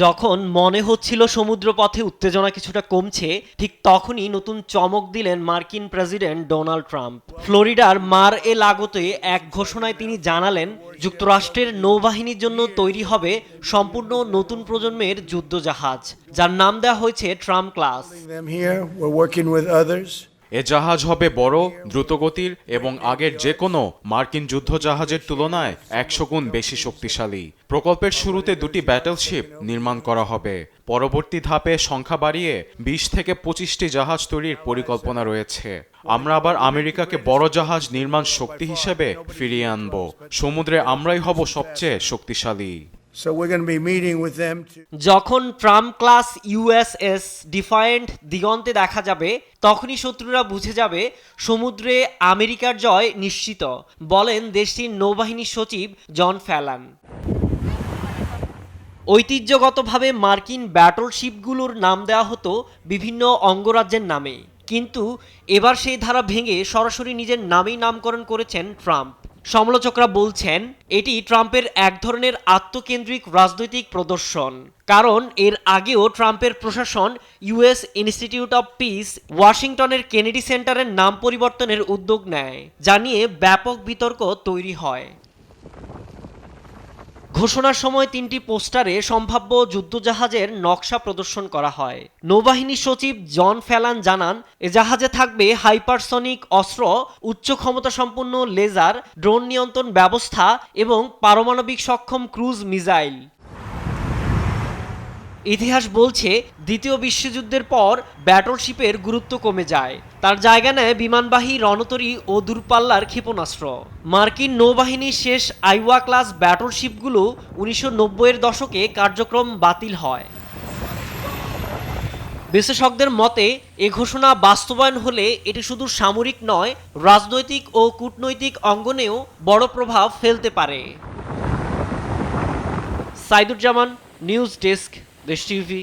যখন মনে হচ্ছিল সমুদ্রপথে উত্তেজনা কিছুটা কমছে, ঠিক তখনই নতুন চমক দিলেন মার্কিন প্রেসিডেন্ট ডোনাল্ড ট্রাম্প। ফ্লোরিডার মার এ লাগোতে এক ঘোষণায় তিনি জানালেন, যুক্তরাষ্ট্রের নৌবাহিনীর জন্য তৈরি হবে সম্পূর্ণ নতুন প্রজন্মের যুদ্ধজাহাজ, যার নাম দেওয়া হয়েছে ট্রাম্প ক্লাস। এ জাহাজ হবে বড়, দ্রুতগতির এবং আগের যে কোনো মার্কিন যুদ্ধজাহাজের তুলনায় 100 গুণ বেশি শক্তিশালী। প্রকল্পের শুরুতে 2টি ব্যাটলশিপ নির্মাণ করা হবে। পরবর্তী ধাপে সংখ্যা বাড়িয়ে 20 থেকে 25টি জাহাজ তৈরির পরিকল্পনা রয়েছে। আমরা আবার আমেরিকাকে বড় জাহাজ নির্মাণ শক্তি হিসেবে ফিরিয়ে আনব। সমুদ্রে আমরাই হব সবচেয়ে শক্তিশালী। যখন ট্রাম্প ক্লাস ইউএসএস ডিফায়েন্ট দিগন্তে দেখা যাবে, তখনই শত্রুরা বুঝে যাবে সমুদ্রে আমেরিকার জয় নিশ্চিত, বলেন দেশটির নৌবাহিনী সচিব জন ফ্যালান। ঐতিহ্যগতভাবে মার্কিন ব্যাটলশিপগুলোর নাম দেওয়া হতো বিভিন্ন অঙ্গরাজ্যের নামে, কিন্তু এবার সেই ধারা ভেঙে সরাসরি নিজের নামেই নামকরণ করেছেন ট্রাম্প। সমালোচকরা বলছেন এটি ট্রাম্পের এক ধরনের আত্মকেন্দ্রিক রাজনৈতিক প্রদর্শন, কারণ এর আগেও ট্রাম্পের প্রশাসন ইউএস ইনস্টিটিউট অব পিস ওয়াশিংটনের কেনেডি সেন্টারের নাম পরিবর্তনের উদ্যোগ নেয়, যা নিয়ে ব্যাপক বিতর্ক তৈরি হয়। ঘোষণার সময় 3টি পোস্টারে সম্ভাব্য যুদ্ধজাহাজের নকশা প্রদর্শন করা হয়। নৌবাহিনী সচিব জন ফ্যালান জানান, এ জাহাজে থাকবে হাইপারসনিক অস্ত্র, উচ্চ ক্ষমতা সম্পন্ন লেজার, ড্রোন নিয়ন্ত্রণ ব্যবস্থা এবং পারমাণবিক সক্ষম ক্রুজ মিসাইল। ইতিহাস বলছে দ্বিতীয় বিশ্বযুদ্ধের পর ব্যাটলশিপের গুরুত্ব কমে যায়, তার জায়গা নেয় বিমানবাহী রণতরী ও দূরপাল্লার ক্ষেপণাস্ত্র। মার্কিন নৌবাহিনীর শেষ আইওয়া ক্লাস ব্যাটলশিপগুলো 1990-এর দশকে কার্যক্রম বাতিল হয়। বিশেষজ্ঞদের মতে এ ঘোষণা বাস্তবায়ন হলে এটি শুধু সামরিক নয়, রাজনৈতিক ও কূটনৈতিক অঙ্গনেও বড় প্রভাব ফেলতে পারে। সাইদুজ্জামান, নিউজ ডেস্ক, দেশ টিভি।